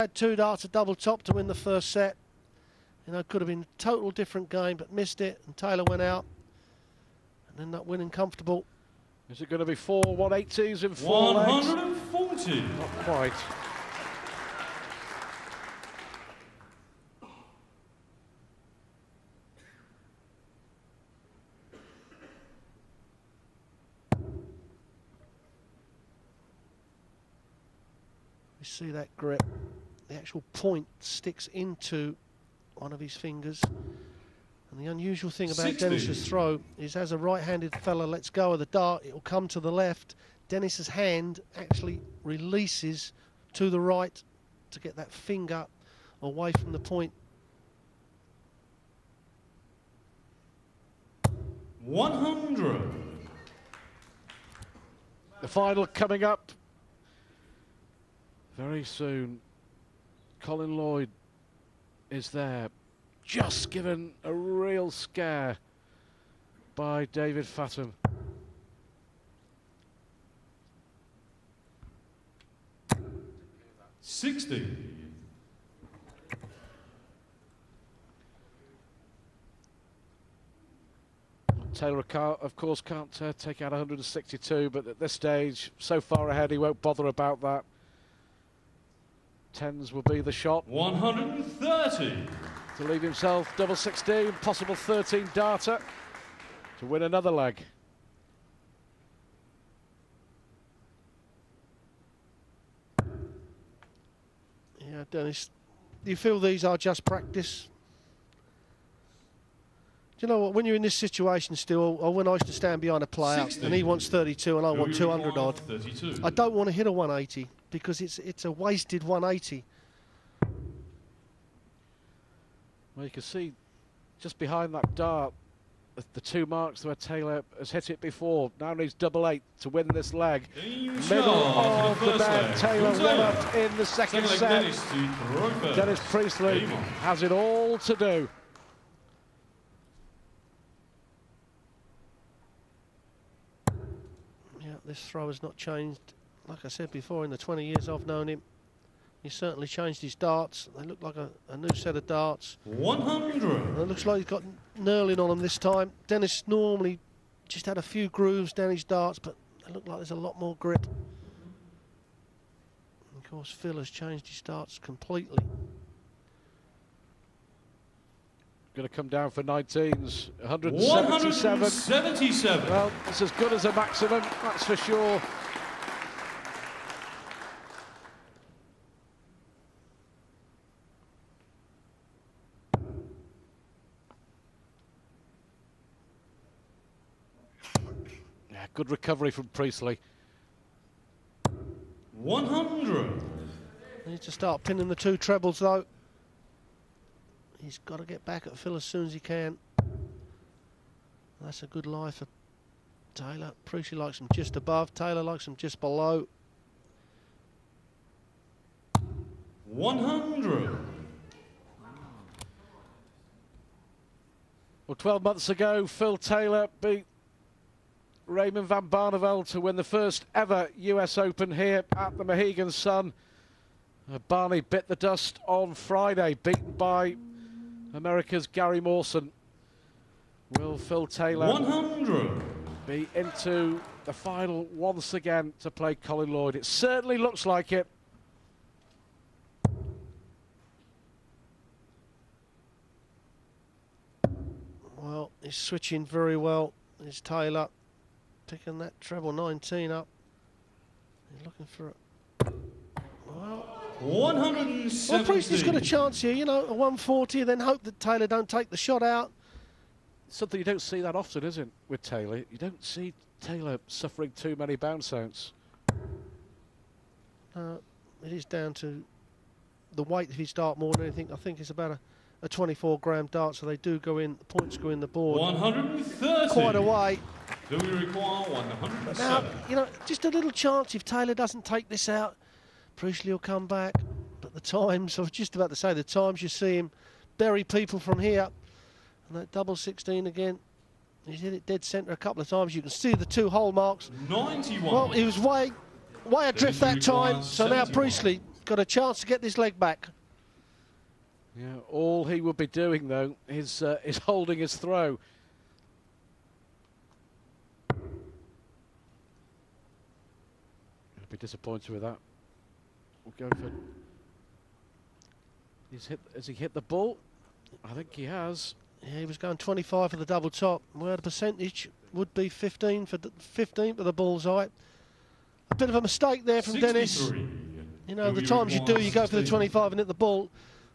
Had 2 darts, a double top to win the first set. You know, could have been a total different game, but missed it, and Taylor went out and ended up winning comfortable. Is it going to be 4 180s in 4 legs? 140. Not quite. You see that grip. The actual point sticks into one of his fingers. And the unusual thing about 60. Dennis's throw is, as a right-handed fella lets go of the dart, it will come to the left. Dennis's hand actually releases to the right to get that finger away from the point. 100. The final coming up very soon. Colin Lloyd is there, just given a real scare by David Fathom. $60. Taylor, of course, can't take out 162, but at this stage, so far ahead, he won't bother about that. 10s will be the shot. 130. To leave himself double 16, possible 13 darter to win another leg. Yeah, Dennis, do you feel these are just practice? Do you know what, when you're in this situation still, or when I used to stand behind a player 60. and he wants 32 and I want 200 odd, 32. I don't want to hit a 180 because it's a wasted 180. Well, you can see just behind that dart the 2 marks where Taylor has hit it before. Now needs double 8 to win this leg. Middle of the bed, Taylor went up in the second set. Dennis Priestley has it all to do. Yeah, this throw has not changed. Like I said before, in the 20 years I've known him, he's certainly changed his darts. They look like a new set of darts. 100. And it looks like he's got knurling on them this time. Dennis normally just had a few grooves down his darts, but it looked like there's a lot more grip. And of course, Phil has changed his darts completely. Going to come down for 19s, 177. 177. Well, it's as good as a maximum, that's for sure. Yeah, good recovery from Priestley. 100. Needs to start pinning the 2 trebles though. He's got to get back at Phil as soon as he can. That's a good lie for Taylor. Priestley likes him just above. Taylor likes him just below. 100. Well, 12 months ago, Phil Taylor beat Raymond van Barneveld to win the first ever US Open here at the Mohegan Sun. Barney bit the dust on Friday, beaten by America's Gary Mawson. Will Phil Taylor 100. be into the final once again to play Colin Lloyd? It certainly looks like it. Well, he's switching very well. Is Taylor picking that treble 19 up? He's looking for it. Well, 170. well, Priestley's got a chance here, you know, a 140, then hope that Taylor don't take the shot out. Something you don't see that often, is it, with Taylor? You don't see Taylor suffering too many bounce outs. It is down to the weight of his dart more than anything. I think it's about a 24-gram dart, so they do go in, the points go in the board. 130. Quite a way. Do we require 107? But now, you know, just a little chance if Taylor doesn't take this out. Priestley will come back, but the times, I was just about to say, the times you see him bury people from here, and that double 16 again, he's hit it dead centre a couple of times. You can see the 2 hole marks. 91. Well, he was way adrift that time, so now Priestley got a chance to get this leg back. Yeah, all he would be doing though is holding his throw. I'd be disappointed with that. We'll go for. Has he hit the ball? I think he has. Yeah, he was going 25 for the double top, where the percentage would be 15 for the bullseye. A bit of a mistake there from Dennis. You know, the times you do, you go for the 25 and hit the ball,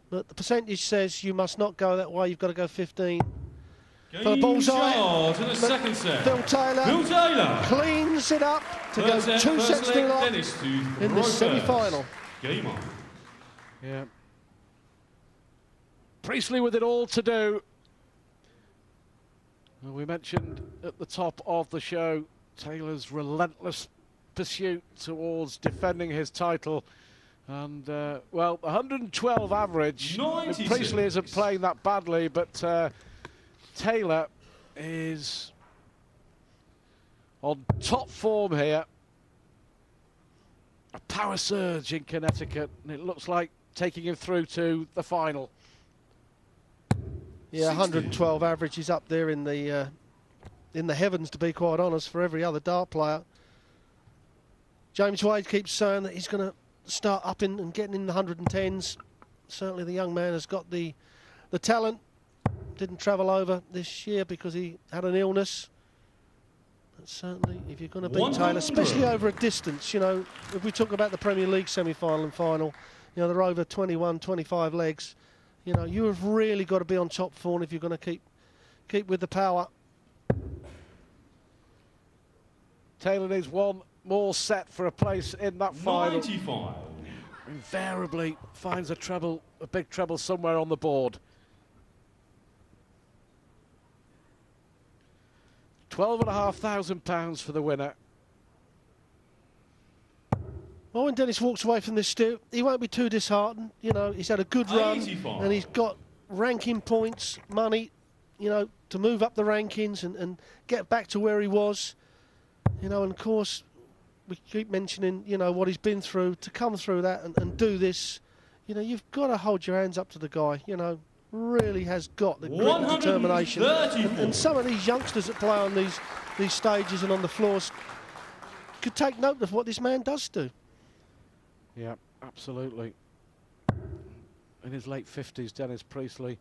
but the percentage says you must not go that way. You've got to go 15 for the bullseye. In the second set. Phil Taylor cleans it up to go 2 sets to 0 in the semi-final. Game on. Yeah. Priestley with it all to do. Well, we mentioned at the top of the show Taylor's relentless pursuit towards defending his title, and well, 112 average. Priestley isn't playing that badly, but Taylor is on top form here. A power surge in Connecticut, and it looks like taking him through to the final. Yeah, 112 average is up there in the heavens, to be quite honest, for every other dart player. James Wade keeps saying that he's going to start up in and getting in the 110s. Certainly the young man has got the talent. Didn't travel over this year because he had an illness. But certainly, if you're going to beat Taylor, especially over a distance, you know, if we talk about the Premier League semi-final and final, you know, they're over 21, 25 legs. You know, you have really got to be on top form if you're going to keep with the power. Taylor needs one more set for a place in that final. 95. Invariably finds a big treble somewhere on the board. £12,500 for the winner. Well, when Dennis walks away from this, Stu, he won't be too disheartened. You know, he's had a good run, 85. and he's got ranking points, money, you know, to move up the rankings and get back to where he was. You know, and of course, we keep mentioning, you know, what he's been through. To come through that and do this, you know, you've got to hold your hands up to the guy. You know, really has got the grit and determination. And some of these youngsters that play on these stages and on the floors could take note of what this man does do. Yeah, absolutely. In his late 50s, Dennis Priestley